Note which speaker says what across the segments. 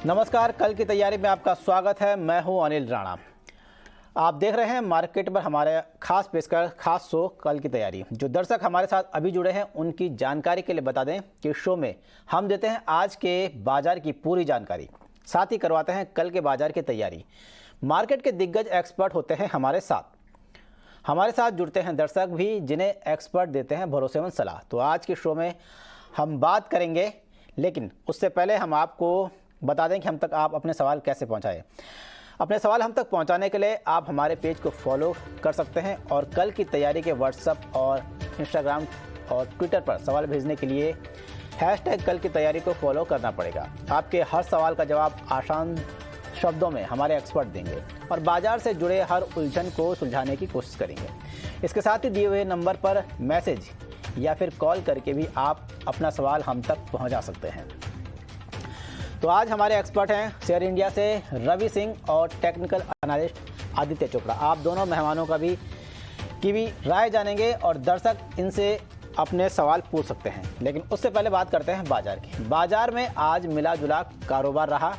Speaker 1: नमस्कार, कल की तैयारी में आपका स्वागत है। मैं हूं अनिल राणा। आप देख रहे हैं मार्केट पर हमारे खास पेशकश, खास शो कल की तैयारी। जो दर्शक हमारे साथ अभी जुड़े हैं उनकी जानकारी के लिए बता दें कि शो में हम देते हैं आज के बाजार की पूरी जानकारी, साथ ही करवाते हैं कल के बाजार की तैयारी। मार्केट के दिग्गज एक्सपर्ट होते हैं हमारे साथ जुड़ते हैं दर्शक भी, जिन्हें एक्सपर्ट देते हैं भरोसेमंद सलाह। तो आज के शो में हम बात करेंगे, लेकिन उससे पहले हम आपको बता दें कि हम तक आप अपने सवाल कैसे पहुंचाएं। अपने सवाल हम तक पहुंचाने के लिए आप हमारे पेज को फॉलो कर सकते हैं और कल की तैयारी के व्हाट्सएप और इंस्टाग्राम और ट्विटर पर सवाल भेजने के लिए हैशटैग कल की तैयारी को फॉलो करना पड़ेगा। आपके हर सवाल का जवाब आसान शब्दों में हमारे एक्सपर्ट देंगे और बाजार से जुड़े हर उलझन को सुलझाने की कोशिश करेंगे। इसके साथ ही दिए हुए नंबर पर मैसेज या फिर कॉल करके भी आप अपना सवाल हम तक पहुँचा सकते हैं। तो आज हमारे एक्सपर्ट हैं शेयर इंडिया से रवि सिंह और टेक्निकल एनालिस्ट आदित्य चोपड़ा। आप दोनों मेहमानों की भी राय जानेंगे और दर्शक इनसे अपने सवाल पूछ सकते हैं। लेकिन उससे पहले बात करते हैं बाजार की। बाजार में आज मिला जुला कारोबार रहा।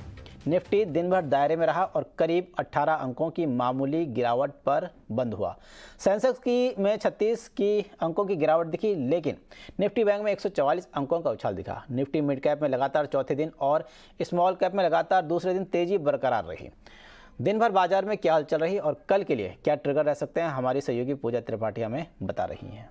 Speaker 1: निफ्टी दिन भर दायरे में रहा और करीब 18 अंकों की मामूली गिरावट पर बंद हुआ। सेंसेक्स में 36 की अंकों की गिरावट दिखी, लेकिन निफ्टी बैंक में 144 अंकों का उछाल दिखा। निफ्टी मिड कैप में लगातार चौथे दिन और स्मॉल कैप में लगातार दूसरे दिन तेजी बरकरार रही। दिन भर बाजार में क्या हलचल रही और कल के लिए क्या ट्रिगर रह सकते हैं, हमारी सहयोगी पूजा त्रिपाठी हमें बता रही हैं।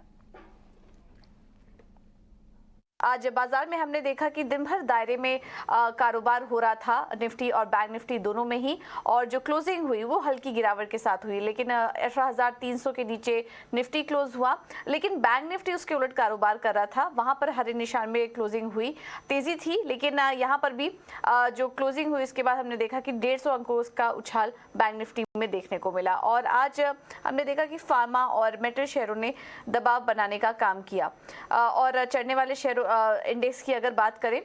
Speaker 2: आज बाजार में हमने देखा कि दिन भर दायरे में कारोबार हो रहा था, निफ्टी और बैंक निफ्टी दोनों में ही, और जो क्लोजिंग हुई वो हल्की गिरावट के साथ हुई। लेकिन 18,300 के नीचे निफ्टी क्लोज हुआ, लेकिन बैंक निफ्टी उसके उलट कारोबार कर रहा था। वहां पर हरे निशान में क्लोजिंग हुई, तेजी थी, लेकिन यहाँ पर भी जो क्लोजिंग हुई उसके बाद हमने देखा कि 150 अंकों का उछाल बैंक निफ्टी में देखने को मिला। और आज हमने देखा कि फार्मा और मेटल शेयरों ने दबाव बनाने का काम किया। और चढ़ने वाले शेयरों इंडेक्स की अगर बात करें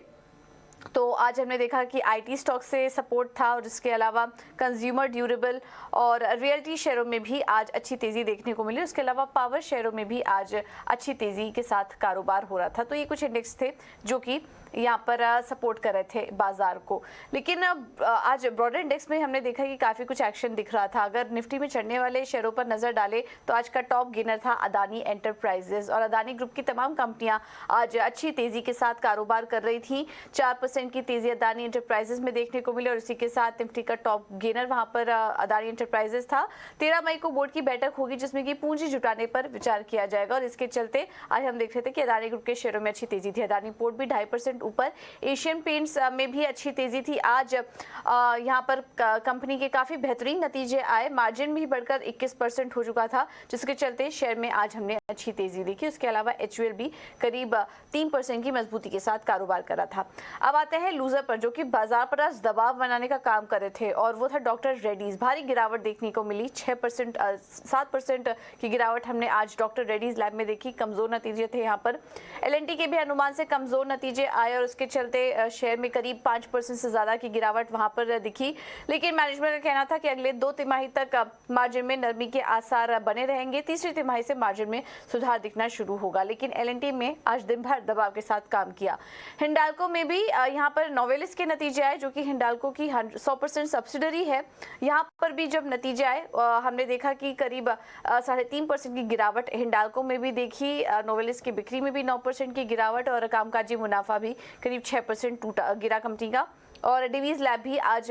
Speaker 2: तो आज हमने देखा कि आईटी स्टॉक से सपोर्ट था और इसके अलावा कंज्यूमर ड्यूरेबल और रियल्टी शेयरों में भी आज अच्छी तेजी देखने को मिली। उसके अलावा पावर शेयरों में भी आज अच्छी तेजी के साथ कारोबार हो रहा था। तो ये कुछ इंडेक्स थे जो कि यहाँ पर सपोर्ट कर रहे थे बाजार को। लेकिन आज ब्रॉडर इंडेक्स में हमने देखा कि काफी कुछ एक्शन दिख रहा था। अगर निफ्टी में चढ़ने वाले शेयरों पर नजर डाले तो आज का टॉप गेनर था अदानी एंटरप्राइजेस, और अदानी ग्रुप की तमाम कंपनियां आज अच्छी तेजी के साथ कारोबार कर रही थी। 4% की तेजी अदानी एंटरप्राइजेस में देखने को मिली और इसी के साथ निफ्टी का टॉप गेनर वहां पर अदानी एंटरप्राइजेस था। 13 मई को बोर्ड की बैठक होगी जिसमें कि पूंजी जुटाने पर विचार किया जाएगा, और इसके चलते आज हम देख रहे थे कि अदानी ग्रुप के शेयरों में अच्छी तेजी थी। अदानी पोर्ट भी 2.5% ऊपर, एशियन पेंट्स में भी अच्छी तेजी थी। आज यहां पर कंपनी के काफी बेहतरीन नतीजे आए, मार्जिन भी बढ़कर 21% हो चुका था, जिसके चलते शेयर में आज हमने अच्छी तेजी देखी। उसके अलावा एचयूएल भी करीब 3% की मजबूती के साथ कारोबार कर रहा था। अब आते हैं लूजर पर, जो कि बाजार पर आज दबाव बनाने का काम कर रहे थे, और वो था डॉक्टर रेड्डीज। भारी गिरावट देखने को मिली, 7% की गिरावट हमने आज डॉक्टर रेड्डीज लैब में देखी। कमजोर नतीजे थे यहाँ पर। एलएनटी के भी अनुमान से कमजोर नतीजे आए और उसके चलते शेयर में करीब 5% से ज्यादा की गिरावट वहां पर दिखी। लेकिन मैनेजमेंट का कहना था कि अगले 2 तिमाही तक मार्जिन में नरमी के आसार बने रहेंगे। तीसरी तिमाही से मार्जिन में सुधार दिखना शुरू होगा। लेकिन एलएनटी में आज दिन भर दबाव के साथ काम किया। हिंडाल्को में भी यहाँ पर नोवेलिस के नतीजे आए, जो कि हिंडाल्को की 100% सब्सिडरी है। यहाँ पर भी जब नतीजे आए हमने देखा कि करीब 3.5% की गिरावट हिंडाल्को में भी देखी। नोवेलिस की बिक्री में भी 9% की गिरावट और कामकाजी मुनाफा भी करीब 6% गिरा कंपनी का। और डिवीज लैब भी आज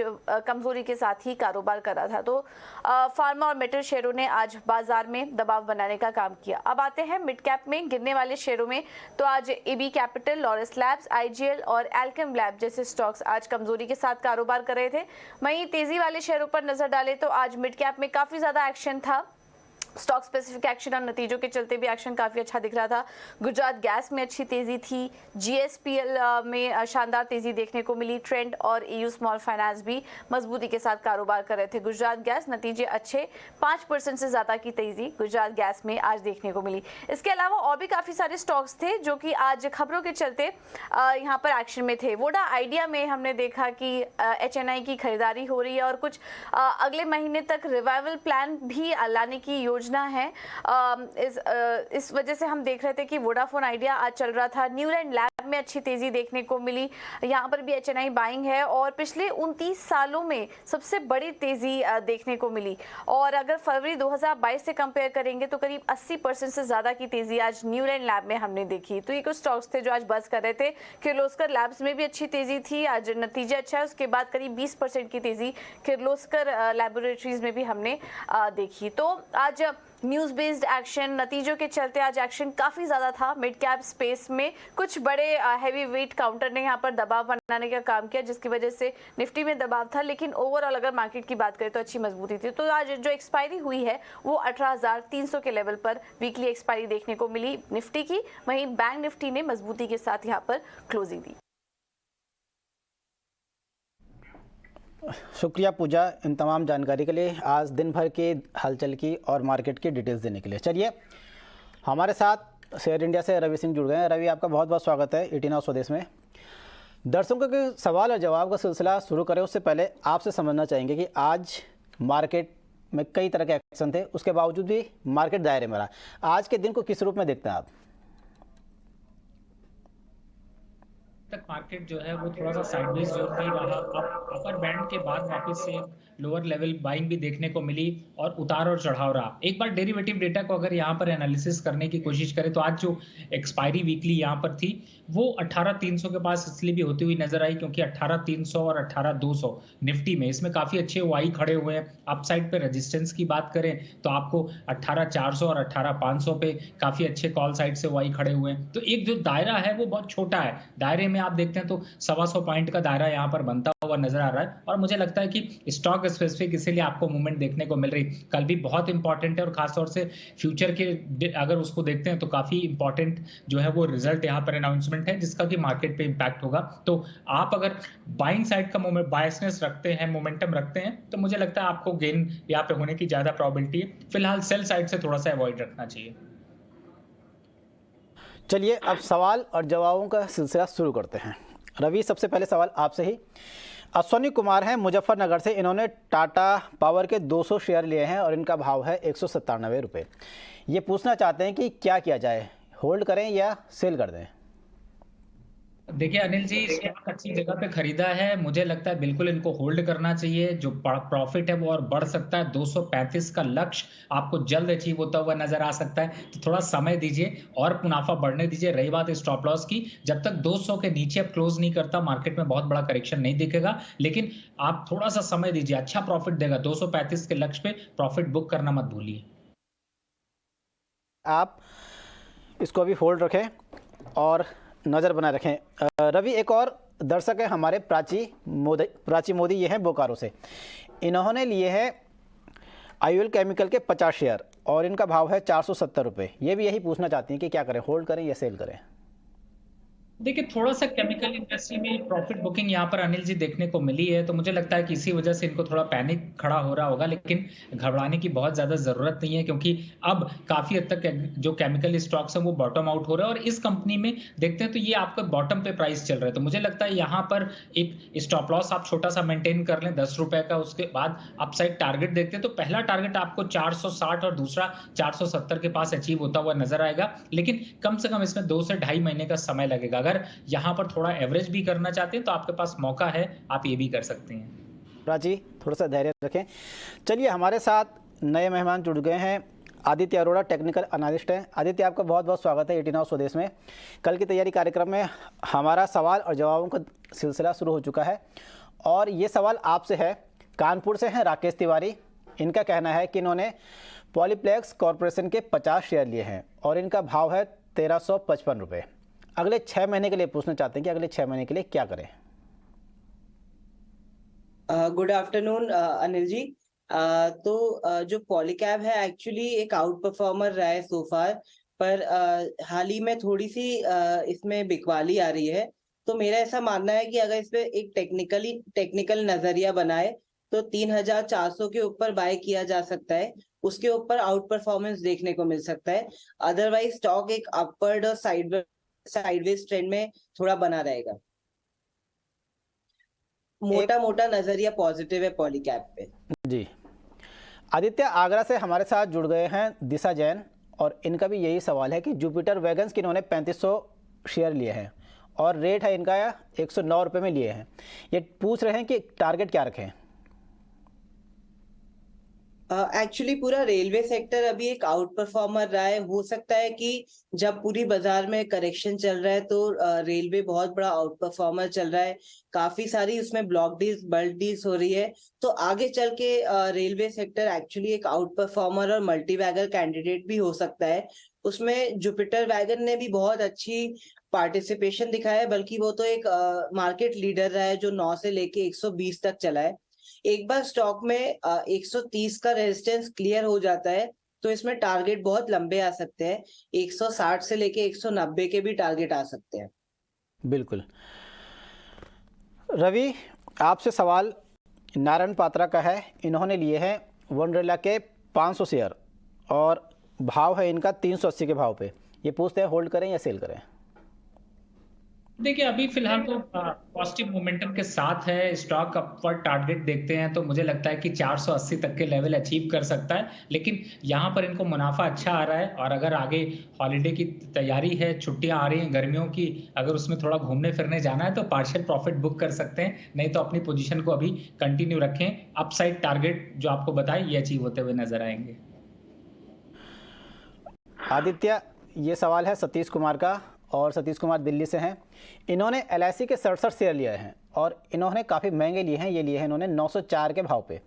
Speaker 2: कमजोरी के साथ ही कारोबार कर रहा था। तो फार्मा और मेटल शेयरों ने आज बाजार में दबाव बनाने का काम किया। अब आते हैं मिड कैप में गिरने वाले शेयरों में। तो आज AB capital, Laurus labs, IGL और एल्केम लैब जैसे स्टॉक्स आज कमजोरी के साथ कारोबार कर रहे थे। वहीं तेजी वाले शेयरों पर नजर डाले तो आज मिड कैप में काफी ज्यादा एक्शन था। स्टॉक स्पेसिफिक एक्शन और नतीजों के चलते भी एक्शन काफी अच्छा दिख रहा था। गुजरात गैस में अच्छी तेजी थी, जीएसपीएल में शानदार तेजी देखने को मिली। ट्रेंड और ईयू स्मॉल फाइनेंस भी मजबूती के साथ कारोबार कर रहे थे। गुजरात गैस नतीजे अच्छे, 5% से ज्यादा की तेजी गुजरात गैस में आज देखने को मिली। इसके अलावा और भी काफी सारे स्टॉक्स थे जो कि आज खबरों के चलते यहाँ पर एक्शन में थे। वोडा आइडिया में हमने देखा कि एचएनआई की खरीदारी हो रही है और कुछ अगले महीने तक रिवाइवल प्लान भी लाने की योजना समझना है। इस वजह से हम देख रहे थे कि वोडाफोन आइडिया आज चल रहा था, न्यूलैंड लैब में अच्छी तेजी देखने को मिली, यहाँ पर भी एचएनआई बाइंग है और पिछले 29 सालों में सबसे बड़ी तेजी देखने को मिली। और अगर फरवरी 2022 से कंपेयर करेंगे तो करीब 80% से ज्यादा की तेजी आज न्यूलैंड लैब में हमने देखी। तो ये कुछ स्टॉक्स थे जो आज बस कर रहे थे। किर्लोस्कर लैब्स में भी अच्छी तेजी थी, आज नतीजा अच्छा है। उसके बाद करीब 20% की तेजी किर्लोस्कर लैबोरेटरीज में भी हमने देखी। तो आज न्यूज बेस्ड एक्शन, नतीजों के चलते आज एक्शन काफी ज्यादा था मिड कैप स्पेस में। कुछ बड़े हैवी वेट काउंटर ने यहाँ पर दबाव बनाने का काम किया, जिसकी वजह से निफ्टी में दबाव था, लेकिन ओवरऑल अगर मार्केट की बात करें तो अच्छी मजबूती थी। तो आज जो एक्सपायरी हुई है वो 18,300 के लेवल पर वीकली एक्सपायरी देखने को मिली निफ्टी की। वहीं बैंक निफ्टी ने मजबूती के साथ यहाँ पर क्लोजिंग दी।
Speaker 1: शुक्रिया पूजा इन तमाम जानकारी के लिए, आज दिन भर के हलचल की और मार्केट की डिटेल्स देने के लिए। चलिए हमारे साथ शेयर इंडिया से रवि सिंह जुड़ गए हैं। रवि, आपका बहुत बहुत स्वागत है 18 आवर्स स्वदेश में। दर्शकों के सवाल और जवाब का सिलसिला शुरू करें उससे पहले आपसे समझना चाहेंगे कि आज मार्केट में कई तरह के एक्शन थे, उसके बावजूद भी मार्केट दायरे में रहा। आज के दिन को किस रूप में देखते हैं आप?
Speaker 3: तक मार्केट जो है वो थोड़ा सा साइडवेज जोन पे ही रहा। अपर बैंड के बाद वापस से लोअर लेवल बाइंग भी देखने को मिली और उतार और चढ़ाव रहा। एक बार डेरिवेटिव डेटा को अगर यहाँ पर एनालिसिस करने की कोशिश करें तो आज जो एक्सपायरी वीकली यहाँ पर थी वो 18,300 के पास इसलिए भी होती हुई नजर आई क्योंकि 18,300 और 18,200 निफ्टी में इसमें काफी अच्छे वाई खड़े हुए हैं। अपसाइड पे रेजिस्टेंस की बात करें तो आपको 18,400 और 18,500 पे काफी अच्छे कॉल साइड से वाई खड़े हुए हैं। तो एक जो दायरा है वो बहुत छोटा है, दायरे में आप देखते हैं तो 125 पॉइंट का दायरा यहाँ पर बनता हुआ नजर आ रहा है। और मुझे लगता है कि स्टॉक स्पेसिफिक इसीलिए आपको मूवमेंट देखने को मिल रही। कल भी बहुत इंपॉर्टेंट है और खासतौर से फ्यूचर के अगर उसको देखते हैं तो काफी इंपॉर्टेंट जो है वो रिजल्ट यहाँ पर अनाउंसमेंट है जिसका कि मार्केट पे इंपैक्ट होगा। तो आप अगर बाइंग साइड का बायसनेस रखते हैं, मोमेंटम रखते हैं, तो मुझे लगता है आपको गेन यहाँ पे होने की ज्यादा प्रोबेबिलिटी है। फिलहाल सेल साइड से थोड़ा सा अवॉइड रखना चाहिए।
Speaker 1: चलिए अब सवाल और जवाबों का सिलसिला शुरू करते हैं। रवि, सबसे पहले सवाल आपसे ही। अश्वनी कुमार हैं मुजफ्फरनगर से, इन्होंने टाटा पावर के 200 शेयर लिए हैं और इनका भाव है 197 रुपये। ये पूछना चाहते हैं कि क्या किया जाए, होल्ड करें या सेल कर दें?
Speaker 3: देखिए अनिल जी, स्टॉक अच्छी जगह पे खरीदा है, मुझे लगता है बिल्कुल इनको होल्ड करना चाहिए। जो प्रॉफिट है वो और बढ़ सकता है। 235 का लक्ष्य आपको जल्द अचीव होता हुआ नजर आ सकता है, तो थोड़ा समय दीजिए और मुनाफा बढ़ने दीजिए। रही बात स्टॉप लॉस की, जब तक 200 के नीचे अब क्लोज नहीं करता मार्केट में बहुत बड़ा करेक्शन नहीं दिखेगा, लेकिन आप थोड़ा सा समय दीजिए, अच्छा प्रॉफिट देगा। 235 के लक्ष्य पे प्रॉफिट बुक करना मत भूलिए।
Speaker 1: आप इसको अभी होल्ड रखें और नज़र बनाए रखें। रवि, एक और दर्शक है हमारे, प्राची मोदी, ये हैं बोकारो से। इन्होंने लिए हैं आईओएल केमिकल के 50 शेयर और इनका भाव है 470 रुपये। ये भी यही पूछना चाहती हैं कि क्या करें, होल्ड करें या सेल करें?
Speaker 3: देखिए थोड़ा सा केमिकल इंडस्ट्री में प्रॉफिट बुकिंग यहाँ पर अनिल जी देखने को मिली है, तो मुझे लगता है कि इसी वजह से इनको थोड़ा पैनिक खड़ा हो रहा होगा, लेकिन घबराने की बहुत ज्यादा जरूरत नहीं है क्योंकि अब काफी हद तक जो केमिकल स्टॉक्स हैं वो बॉटम आउट हो रहे हैं। और इस कंपनी में देखते हैं तो ये आपका बॉटम पे प्राइस चल रहा है, तो मुझे लगता है यहाँ पर एक स्टॉप लॉस आप छोटा सा मेंटेन कर लें 10 रुपए का। उसके बाद अपसाइड टारगेट देखते हैं तो पहला टारगेट आपको 460 और दूसरा 470 के पास अचीव होता हुआ नजर आएगा, लेकिन कम से कम इसमें 2 से 2.5 महीने का समय लगेगा। अगर यहां पर थोड़ा एवरेज भी करना चाहते हैं तो आपके पास मौका है, आप ये भी कर सकते हैं।
Speaker 1: प्राची, थोड़ा सा धैर्य रखें। चलिए हमारे साथ नए मेहमान जुड़ गए हैं, आदित्य अरोड़ा, टेक्निकल एनालिस्ट हैं। आदित्य, आपका बहुत बहुत स्वागत है 18 आवर्स स्वदेश में। कल की तैयारी कार्यक्रम में हमारा सवाल और जवाबों का सिलसिला शुरू हो चुका है और ये सवाल आपसे है। कानपुर से हैं राकेश तिवारी। इनका कहना है कि इन्होंने पॉलीप्लेक्स कॉरपोरेशन के 50 शेयर लिए हैं और इनका भाव है 1355 रुपये। अगले 6 महीने के लिए पूछना चाहते हैं कि अगले 6 महीने के लिए क्या करें?
Speaker 4: Good afternoon Anil ji. जो पॉलीकैब है एक्चुअली एक आउट परफॉर्मर रहा है सो फार, पर हाल ही में थोड़ी सी इसमें बिकवाली आ रही है। तो मेरा ऐसा मानना है कि अगर इस पे एक टेक्निकल नजरिया बनाए तो 3,400 के ऊपर बाय किया जा सकता है, उसके ऊपर आउट परफॉर्मेंस देखने को मिल सकता है। अदरवाइज स्टॉक एक अपवर्ड और साइडवेज ट्रेंड में थोड़ा बना रहेगा। मोटा नजरिया पॉजिटिव है पॉलीकैब पे।
Speaker 1: जी, आदित्य, आगरा से हमारे साथ जुड़ गए हैं दिशा जैन, और इनका भी यही सवाल है कि जुपिटर वैगन्स के इन्होंने 3500 शेयर लिए हैं और रेट है इनका 109 रुपये में लिए हैं। ये पूछ रहे हैं कि टारगेट क्या रखें।
Speaker 4: एक्चुअली पूरा रेलवे सेक्टर अभी एक आउट परफॉर्मर रहा है। हो सकता है कि जब पूरी बाजार में करेक्शन चल रहा है तो रेलवे बहुत बड़ा आउट परफॉर्मर चल रहा है, काफी सारी उसमें ब्लॉक डील्स, बल्क डील्स हो रही है, तो आगे चल के रेलवे सेक्टर एक्चुअली एक आउट परफॉर्मर और मल्टी बैगर कैंडिडेट भी हो सकता है। उसमें जुपिटर वैगन ने भी बहुत अच्छी पार्टिसिपेशन दिखाया है, बल्कि वो तो एक मार्केट लीडर रहा है जो 9 से लेके 120 तक चला है। एक बार स्टॉक में 130 का रेजिस्टेंस क्लियर हो जाता है तो इसमें टारगेट बहुत लंबे आ सकते हैं, 160 से लेके 190 के भी टारगेट आ सकते हैं।
Speaker 1: बिल्कुल। रवि, आपसे सवाल नारायण पात्रा का है। इन्होंने लिए हैं वनरेला के 500 शेयर और भाव है इनका 380 के भाव पे। ये पूछते हैं होल्ड करें या सेल करें।
Speaker 3: देखिए, अभी फिलहाल तो पॉजिटिव मोमेंटम के साथ है, स्टॉक अपवर्ड टारगेट देखते हैं तो मुझे लगता है कि 480 तक के लेवल अचीव कर सकता है, लेकिन यहाँ पर इनको मुनाफा अच्छा आ रहा है और अगर आगे हॉलीडे की तैयारी है, छुट्टियां आ रही हैं गर्मियों की, अगर उसमें थोड़ा घूमने फिरने जाना है तो पार्शियल प्रॉफिट बुक कर सकते हैं, नहीं तो अपनी पोजीशन को अभी कंटिन्यू रखें। अपसाइड टारगेट जो आपको बताए ये अचीव होते हुए नजर आएंगे।
Speaker 1: आदित्य, ये सवाल है सतीश कुमार का, और सतीश कुमार दिल्ली से हैं। इन्होंने LIC के 67 शेयर लिए हैं और इन्होंने काफ़ी महंगे लिए हैं। ये लिए हैं इन्होंने 904 के भाव पे।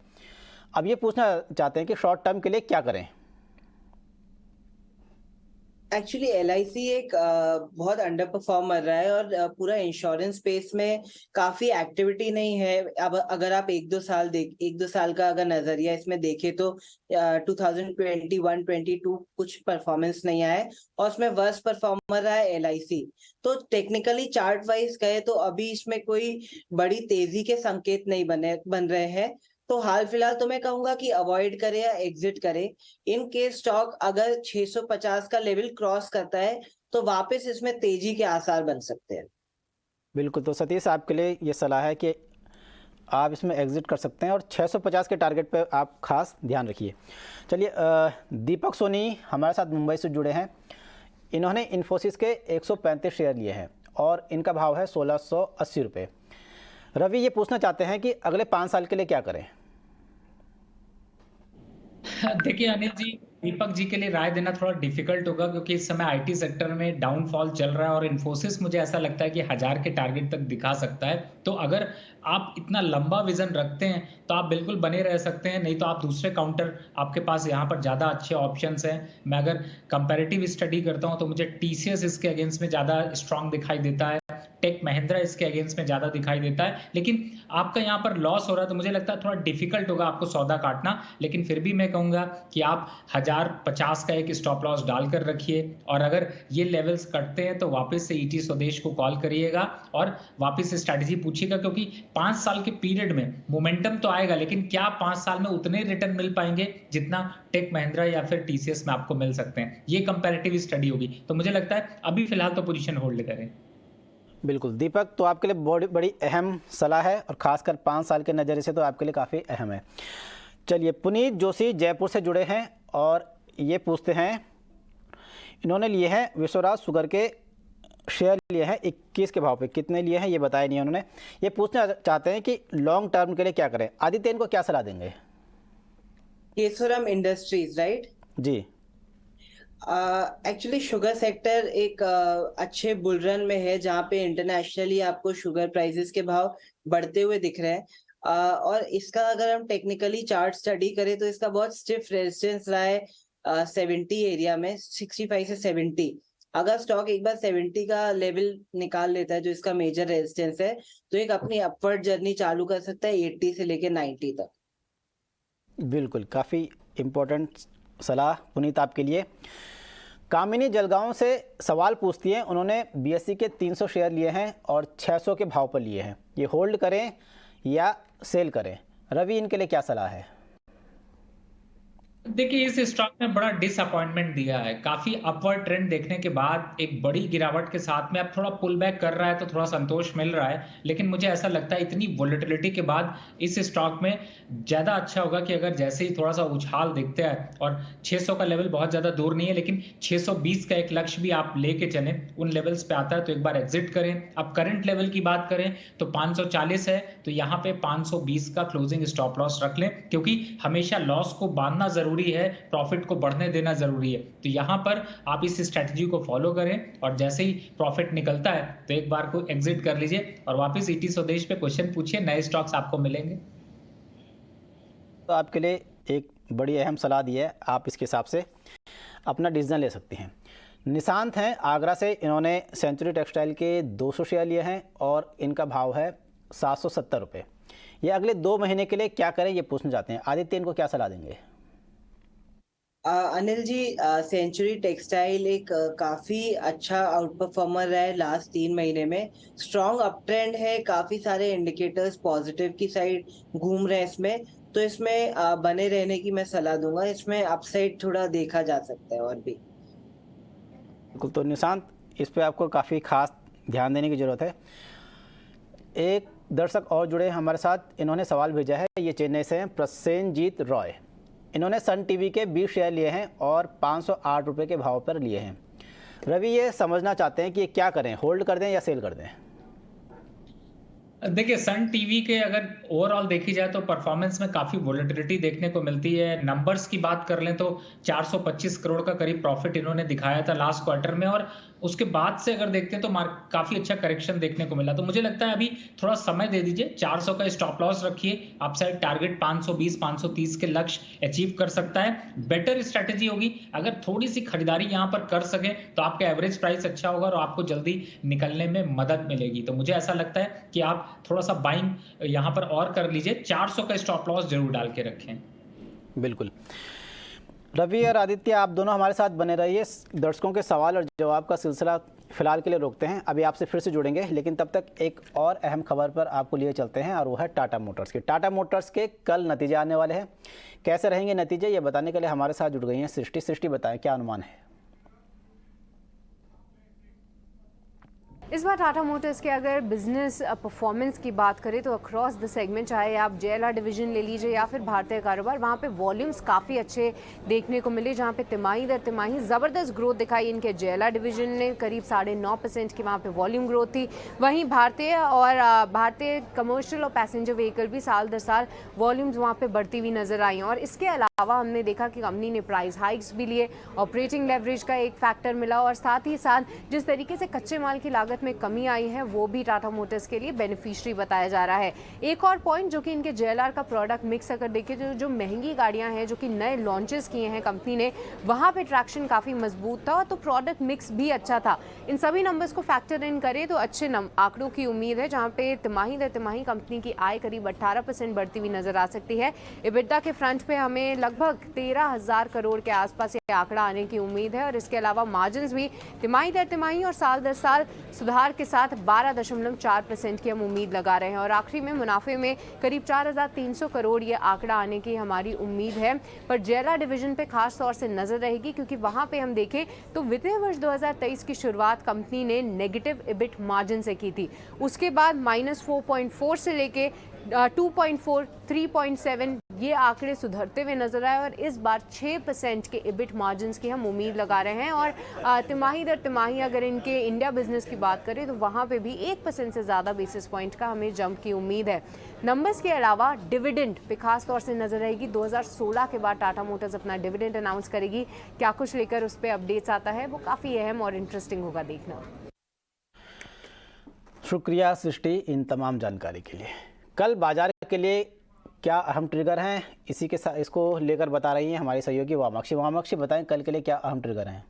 Speaker 1: अब ये पूछना चाहते हैं कि शॉर्ट टर्म के लिए क्या करें।
Speaker 4: एक्चुअली LIC एक बहुत अंडर परफॉर्मर रहा है और पूरा इंश्योरेंस स्पेस में काफी एक्टिविटी नहीं है। अब अगर आप एक दो साल का अगर नजरिया इसमें देखें तो 2021-22 कुछ परफॉर्मेंस नहीं आया है और उसमें वर्स्ट परफॉर्मर रहा है LIC। तो टेक्निकली चार्ट वाइज गए तो अभी इसमें कोई बड़ी तेजी के संकेत नहीं बन रहे हैं, तो हाल फिलहाल तो मैं कहूंगा कि अवॉइड करें या एग्जिट करें। इन केस स्टॉक अगर 650 का लेवल क्रॉस करता है तो वापस इसमें तेजी के आसार बन सकते हैं।
Speaker 1: बिल्कुल, तो सतीश आपके लिए ये सलाह है कि आप इसमें एग्जिट कर सकते हैं और 650 के टारगेट पे आप खास ध्यान रखिए। चलिए, दीपक सोनी हमारे साथ मुंबई से जुड़े हैं। इन्होंने इन्फोसिस के 135 शेयर लिए हैं और इनका भाव है 1680 रुपये। रवि, ये पूछना चाहते हैं कि अगले 5 साल के लिए क्या करें।
Speaker 3: देखिए अनिल जी, दीपक जी के लिए राय देना थोड़ा डिफिकल्ट होगा क्योंकि इस समय आईटी सेक्टर में डाउनफॉल चल रहा है और इन्फोसिस मुझे ऐसा लगता है कि 1000 के टारगेट तक दिखा सकता है। तो अगर आप इतना लंबा विजन रखते हैं तो आप बिल्कुल बने रह सकते हैं, नहीं तो आप दूसरे काउंटर, आपके पास यहाँ पर ज़्यादा अच्छे ऑप्शंस हैं। मैं अगर कंपैरेटिव स्टडी करता हूँ तो मुझे टीसीएस इसके अगेंस्ट में ज़्यादा स्ट्रांग दिखाई देता है, टेक महिंद्रा इसके अगेंस्ट में ज़्यादा दिखाई देता है, लेकिन आपका यहाँ पर लॉस हो रहा है तो मुझे लगता है थोड़ा डिफिकल्ट होगा आपको सौदा काटना। लेकिन फिर भी मैं कहूँगा कि आप 1050 का एक स्टॉप लॉस डालकर रखिए और अगर ये लेवल्स कटते हैं तो वापस से ईटी स्वदेश को कॉल करिएगा और वापस स्ट्रैटेजी पूछिएगा, क्योंकि 5 साल के पीरियड में मोमेंटम तो आएगा, लेकिन क्या 5 साल में उतने रिटर्न मिल पाएंगे जितना टेक महिंद्रा या फिर टीसीएस में आपको मिल सकते हैं। ये कंपैरेटिव स्टडी होगी, तो मुझे लगता है अभी फिलहाल तो पोजीशन होल्ड करें।
Speaker 1: बिल्कुल दीपक, तो आपके लिए बड़ी अहम सलाह है और ख़ासकर 5 साल के नज़रिए से तो आपके लिए काफ़ी अहम है। चलिए, पुनीत जोशी जयपुर से जुड़े हैं और ये पूछते हैं, इन्होंने लिए हैं विश्वराज शुगर के शेयर लिए हैं 21 के भाव पे। कितने लिए हैं ये बताया नहीं उन्होंने। ये पूछना चाहते हैं कि लॉन्ग टर्म के लिए क्या करें। आदित्य, इनको क्या सलाह देंगे।
Speaker 4: केसोरम इंडस्ट्रीज, राइट?
Speaker 1: जी।
Speaker 4: एक्चुअली शुगर सेक्टर एक अच्छे बुलरन में है जहाँ पे इंटरनेशनली आपको शुगर प्राइसेस के भाव बढ़ते हुए दिख रहे हैं। और इसका अगर हम टेक्निकली चार्ट स्टडी करें तो इसका बहुत स्टिफ रेजिस्टेंस रहा है 70 एरिया में, 65 से 70। अगर स्टॉक एक बार 70 का लेवल निकाल लेता है जो इसका मेजर रेजिस्टेंस है, तो एक अपनी अपवर्ड जर्नी चालू कर सकता है 80 से लेके 90 तक।
Speaker 1: बिल्कुल, काफ़ी इम्पोर्टेंट सलाह पुनीत आपके लिए। कामिनी जलगांव से सवाल पूछती हैं, उन्होंने BSE के 300 शेयर लिए हैं और 600 के भाव पर लिए हैं। ये होल्ड करें या सेल करें। रवि, इनके लिए क्या सलाह है।
Speaker 3: देखिए इस स्टॉक में बड़ा डिसअपॉइंटमेंट दिया है। काफी अपवर्ड ट्रेंड देखने के बाद एक बड़ी गिरावट के साथ में अब थोड़ा पुल बैक कर रहा है तो थोड़ा संतोष मिल रहा है। लेकिन मुझे ऐसा लगता है इतनी वोलेटिलिटी के बाद इस स्टॉक में ज्यादा अच्छा होगा कि अगर जैसे ही थोड़ा सा उछाल दिखता है और 600 का लेवल बहुत ज्यादा दूर नहीं है, लेकिन 620 का एक लक्ष्य भी आप लेके चलें, उन लेवल्स पे आता है तो एक बार एग्जिट करें। अब करंट लेवल की बात करें तो 540 है, तो यहाँ पे 520 का क्लोजिंग स्टॉप लॉस रख लें, क्योंकि हमेशा लॉस को बांधना जरूरी है, प्रॉफिट को बढ़ने देना जरूरी है। तो यहां पर आप इस स्ट्रेटजी को फॉलो करें और जैसे ही प्रॉफिट निकलता है तो एक बार को एग्जिट कर लीजिए और वापस ईटी स्वदेश पे क्वेश्चन पूछिए, नए स्टॉक्स आपको मिलेंगे।
Speaker 1: तो आपके लिए एक बड़ी अहम सलाह दी है, आप इसके हिसाब से अपना डिसीजन ले सकते हैं। निशांत हैं आगरा से, इन्होंने सेंचुरी टेक्सटाइल के 200 शेयर लिए हैं और इनका भाव है 770 रुपये। ये अगले 2 महीने के लिए क्या करें ये पूछना चाहते हैं। आदित्य इनको क्या सलाह देंगे?
Speaker 4: अनिल जी, सेंचुरी टेक्सटाइल एक काफी अच्छा आउट परफॉर्मर रहा है लास्ट 3 महीने में। स्ट्रॉन्ग अप ट्रेंड है, काफी सारे इंडिकेटर्स पॉजिटिव की साइड घूम रहे हैं इसमें, तो इसमें बने रहने की मैं सलाह दूंगा। इसमें अपसाइड थोड़ा देखा जा सकता है और भी।
Speaker 1: बिल्कुल, तो निशांत इस पे आपको काफ़ी खास ध्यान देने की ज़रूरत है। एक दर्शक और जुड़े हैं हमारे साथ, इन्होंने सवाल भेजा है, ये चेन्नई से हैं, प्रसेनजीत रॉय। इन्होंने सन टीवी के 20 शेयर लिए हैं और 508 रुपये के भाव पर लिए हैं। रवि ये समझना चाहते हैं कि ये क्या करें, होल्ड कर दें या सेल कर दें?
Speaker 3: देखिए सन टीवी के अगर ओवरऑल देखी जाए तो परफॉर्मेंस में काफी वोलेटिलिटी देखने को मिलती है। नंबर्स की बात कर लें तो 425 करोड़ का करीब प्रॉफिट इन्होंने दिखाया था लास्ट क्वार्टर में, और उसके बाद से अगर देखते हैं तो काफी अच्छा करेक्शन देखने को मिला। तो मुझे लगता है अभी थोड़ा समय दे दीजिए, 400 का स्टॉप लॉस रखिए, अपसाइड टारगेट 520 530 के लक्ष्य अचीव कर सकता है। बेटर स्ट्रेटेजी होगी अगर थोड़ी सी खरीदारी यहां पर कर सके तो आपका एवरेज प्राइस अच्छा होगा और आपको जल्दी निकलने में मदद मिलेगी। तो मुझे ऐसा लगता है कि आप थोड़ा सा बाइंग यहां पर और कर लीजिए, 400 का स्टॉप लॉस जरूर डाल के रखें।
Speaker 1: बिल्कुल। रवि और आदित्य आप दोनों हमारे साथ बने रहिए। दर्शकों के सवाल और जवाब का सिलसिला फिलहाल के लिए रोकते हैं, अभी आपसे फिर से जुड़ेंगे, लेकिन तब तक एक और अहम खबर पर आपको लिए चलते हैं और वो है टाटा मोटर्स की। टाटा मोटर्स के कल नतीजे आने वाले हैं, कैसे रहेंगे नतीजे ये बताने के लिए हमारे साथ जुड़ गई हैं सृष्टि। सृष्टि बताएं क्या अनुमान है?
Speaker 5: इस बार टाटा मोटर्स के अगर बिजनेस परफॉर्मेंस की बात करें तो अक्रॉस द सेगमेंट, चाहे आप JLR डिवीजन ले लीजिए या फिर भारतीय कारोबार, वहाँ पे वॉल्यूम्स काफ़ी अच्छे देखने को मिले, जहाँ पे तिमाही दर तिमाही ज़बरदस्त ग्रोथ दिखाई इनके JLR डिवीजन ने, करीब 9.5% की वहाँ पे वॉल्यूम ग्रोथ थी। वहीं भारतीय कमर्शियल और पैसेंजर व्हीकल भी साल दर साल वॉल्यूम्स वहाँ पे बढ़ती हुई नजर आई। और इसके अलावा हमने देखा कि कंपनी ने प्राइस हाइक्स भी लिए, ऑपरेटिंग लेवरेज का एक फैक्टर मिला, और साथ ही साथ जिस तरीके से कच्चे माल की लागत में कमी आई है वो भी टाटा मोटर्स के लिए बेनिफिशियरी बताया जा रहा है। एक और पॉइंट जो कि इनके JLR का प्रोडक्ट मिक्स अगर देखें तो जो महंगी गाड़ियां हैं जो कि नए लॉन्चेस किए हैं कंपनी ने, वहां पे ट्रैक्शन काफी मजबूत था, तो प्रोडक्ट मिक्स भी अच्छा था। इन सभी नंबर्स को फैक्टर इन करें तो अच्छे आंकड़ों की उम्मीद है, जहां पे तिमाही दर तिमाही कंपनी की आय करीब 18% बढ़ती हुई नजर आ सकती है। EBITDA के फ्रंट पे हमें लगभग 13,000 करोड़ के आसपास ये आंकड़ा आने की उम्मीद है, और इसके अलावा मार्जिन भी तिमाही दर तिमाही और साल दर साल सुधार के साथ 12.4% की हम उम्मीद लगा रहे हैं। और आखिरी में मुनाफे में करीब 4,300 करोड़ ये आंकड़ा आने की हमारी उम्मीद है। पर JLR डिवीजन पे खास तौर से नजर रहेगी, क्योंकि वहां पे हम देखें तो वित्तीय वर्ष 2023 की शुरुआत कंपनी ने नेगेटिव EBIT मार्जिन से की थी, उसके बाद -4.4 से लेके 2.4, 3.7 ये आंकड़े सुधरते हुए नजर आए, और इस बार 6% के EBIT मार्जिन्स की हम उम्मीद लगा रहे हैं। और तिमाही दर तिमाही अगर इनके इंडिया बिजनेस की बात करें तो वहाँ पे भी 1% से ज़्यादा बेसिस पॉइंट का हमें जंप की उम्मीद है। नंबर्स के अलावा डिविडेंड पे खास तौर से नजर रहेगी। 2016 के बाद टाटा मोटर्स अपना डिविडेंड अनाउंस करेगी, क्या कुछ लेकर उस पर अपडेट्स आता है वो काफ़ी अहम और इंटरेस्टिंग होगा देखना।
Speaker 1: शुक्रिया सृष्टि इन तमाम जानकारी के लिए। कल बाजार के लिए क्या अहम ट्रिगर हैं, इसी के साथ इसको लेकर बता रही हैं हमारी सहयोगी वामाक्षी। वामाक्षी बताएं कल के लिए क्या अहम ट्रिगर हैं?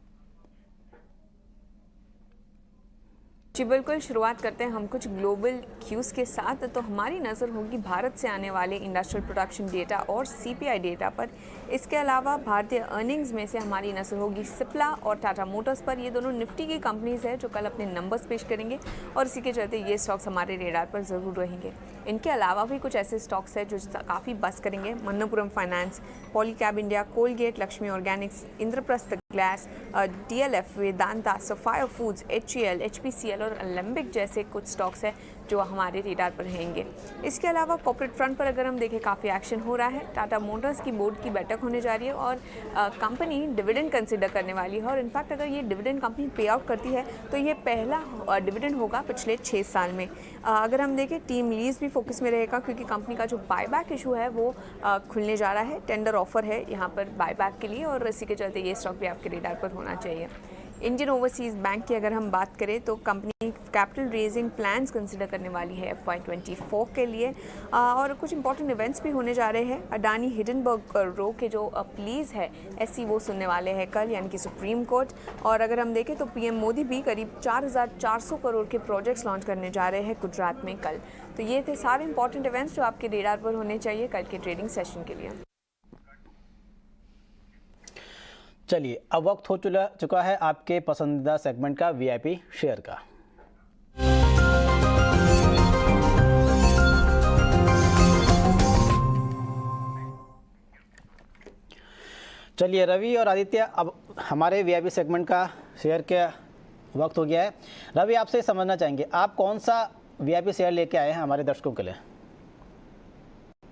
Speaker 6: जी बिल्कुल, शुरुआत करते हैं हम कुछ ग्लोबल क्यूज़ के साथ। तो हमारी नज़र होगी भारत से आने वाले इंडस्ट्रियल प्रोडक्शन डेटा और सीपीआई डेटा पर। इसके अलावा भारतीय अर्निंग्स में से हमारी नज़र होगी सिप्ला और टाटा मोटर्स पर। ये दोनों निफ्टी की कंपनीज़ हैं जो कल अपने नंबर्स पेश करेंगे और इसी के चलते ये स्टॉक्स हमारे रेडार पर ज़रूर रहेंगे। इनके अलावा भी कुछ ऐसे स्टॉक्स हैं जो काफ़ी बस करेंगे। Manappuram finance, Polycab India, Colgate, Laxmi organics, Indraprastha glass, DLF, Vedanta, Sapphire foods, HCL, HPCL और अलेम्बिक जैसे कुछ स्टॉक्स हैं जो हमारे रेडार पर रहेंगे। इसके अलावा कॉर्पोरेट फ्रंट पर अगर हम देखें काफ़ी एक्शन हो रहा है। टाटा मोटर्स की बोर्ड की बैठक होने जा रही है और कंपनी डिविडेंड कंसिडर करने वाली है और इनफैक्ट अगर ये डिविडेंड कंपनी पे आउट करती है तो ये पहला डिविडेंड होगा पिछले 6 साल में। अगर हम देखें टीम लीज भी फोकस में रहेगा क्योंकि कंपनी का जो बायबैक इशू है वो खुलने जा रहा है। टेंडर ऑफर है यहाँ पर बायबैक के लिए और इसी के चलते ये स्टॉक भी आपके रेडार पर होना चाहिए। इंडियन ओवरसीज़ बैंक की अगर हम बात करें तो company capital raising plans consider करने वाली है FY24 के लिए और कुछ इंपॉर्टेंट इवेंट्स भी होने जा रहे हैं। अडानी हिडनबर्ग रो के जो प्लीज़ है SC वो सुनने वाले हैं कल, यानी कि सुप्रीम कोर्ट। और अगर हम देखें तो PM मोदी भी करीब 4,400 करोड़ के प्रोजेक्ट्स लॉन्च करने जा रहे हैं गुजरात में कल। तो ये थे सारे इंपॉर्टेंट इवेंट्स जो आपके रेडार पर होने चाहिए कल के ट्रेडिंग सेशन के लिए।
Speaker 1: चलिए, अब वक्त हो चुका है आपके पसंदीदा सेगमेंट का VIP शेयर का। चलिए रवि और आदित्य, अब हमारे VIP सेगमेंट का शेयर के वक्त हो गया है। रवि, आपसे समझना चाहेंगे आप कौन सा VIP शेयर लेके आए हैं हमारे दर्शकों के लिए?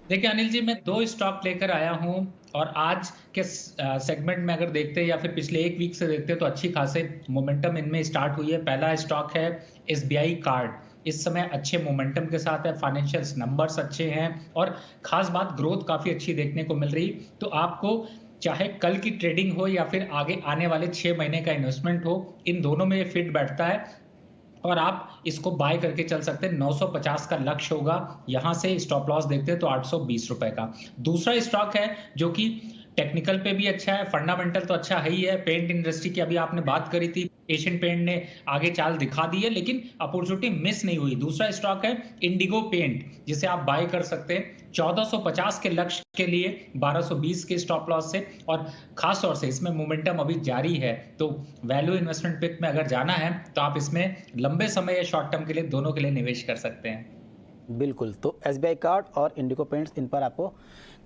Speaker 3: देखिए अनिल जी, मैं 2 स्टॉक लेकर आया हूं और आज के सेगमेंट में अगर देखते हैं या फिर पिछले 1 वीक से देखते हैं तो अच्छी खासे मोमेंटम इनमें स्टार्ट हुई है। पहला स्टॉक है SBI कार्ड। इस समय अच्छे मोमेंटम के साथ है, फाइनेंशियल नंबर्स अच्छे हैं और खास बात ग्रोथ काफ़ी अच्छी देखने को मिल रही। तो आपको चाहे कल की ट्रेडिंग हो या फिर आगे आने वाले 6 महीने का इन्वेस्टमेंट हो, इन दोनों में ये फिट बैठता है और आप इसको बाय करके चल सकते हैं। 950 का लक्ष्य होगा, यहां से स्टॉप लॉस देखते हैं तो 820 रुपए का। दूसरा स्टॉक है जो कि टेक्निकल पे भी अच्छा है, फंडामेंटल तो अच्छा है ही है। पेंट इंडस्ट्री की अभी आपने बात करी थी, एशियन पेंट ने आगे चाल दिखा दी है लेकिन अपॉर्चुनिटी मिस नहीं हुई। दूसरा स्टॉक है इंडिगो पेंट, जिसे आप बाय कर सकते हैं 1450 के लक्ष्य के लिए 1220 के स्टॉप लॉस से। और खास तौर से इसमें मोमेंटम अभी जारी है, तो वैल्यू इन्वेस्टमेंट पिक में अगर जाना है तो आप इसमें लंबे समय या शॉर्ट टर्म के लिए दोनों के लिए निवेश कर सकते हैं।
Speaker 1: बिल्कुल, तो SBI कार्ड और इंडिगो पेंट्स, इन पर आपको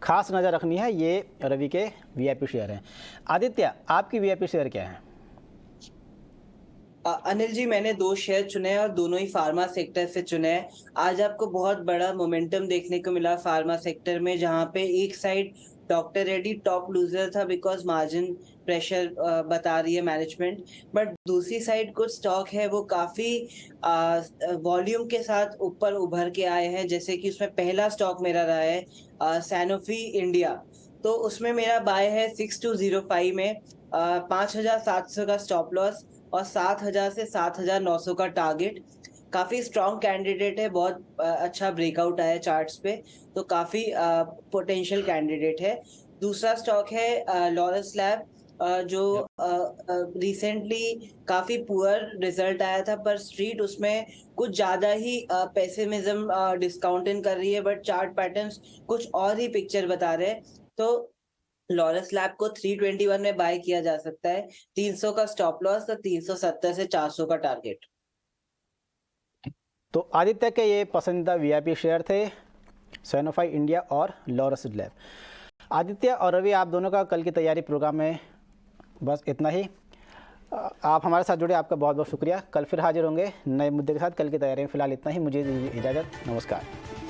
Speaker 1: खास नज़र रखनी है। ये रवि के VIP शेयर हैं। आदित्य, आपकी VIP शेयर क्या है?
Speaker 4: अनिल जी, मैंने 2 शेयर चुने हैं और दोनों ही फार्मा सेक्टर से चुने हैं। आज आपको बहुत बड़ा मोमेंटम देखने को मिला फार्मा सेक्टर में, जहां पे एक side doctor Reddy top loser था बिकॉज मार्जिन प्रेशर बता रही है मैनेजमेंट, बट दूसरी साइड कुछ स्टॉक है वो काफी वॉल्यूम के साथ ऊपर उभर के आए हैं। जैसे कि उसमें पहला स्टॉक मेरा रहा है सैनोफी इंडिया, तो उसमें मेरा बाय है 6205 में 5700 का स्टॉप लॉस और 7000 से 7900 का टारगेट। काफी स्ट्रॉन्ग कैंडिडेट है, बहुत अच्छा ब्रेकआउट आया चार्ट्स पे, तो काफी पोटेंशियल कैंडिडेट है। दूसरा स्टॉक है लॉरस लैब, जो रिसेंटली काफी पुअर रिजल्ट आया था, पर स्ट्रीट उसमें कुछ ज्यादा ही पेसिमिज्म डिस्काउंटिंग कर रही है, बट चार्ट पैटर्न्स कुछ और ही पिक्चर बता रहे हैं। तो लॉरस लैब को 321 में बाय किया जा सकता है, 300 का स्टॉप लॉस और 370 से 400 का टारगेट।
Speaker 1: तो आदित्य के ये पसंदीदा VIP शेयर थे सैनोफी इंडिया और लॉरस लैब। आदित्य और रवि, आप दोनों का कल की तैयारी प्रोग्राम में बस इतना ही। आप हमारे साथ जुड़े, आपका बहुत बहुत शुक्रिया। कल फिर हाजिर होंगे नए मुद्दे के साथ। कल की तैयारी में फिलहाल इतना ही, मुझे दीजिए इजाज़त। नमस्कार।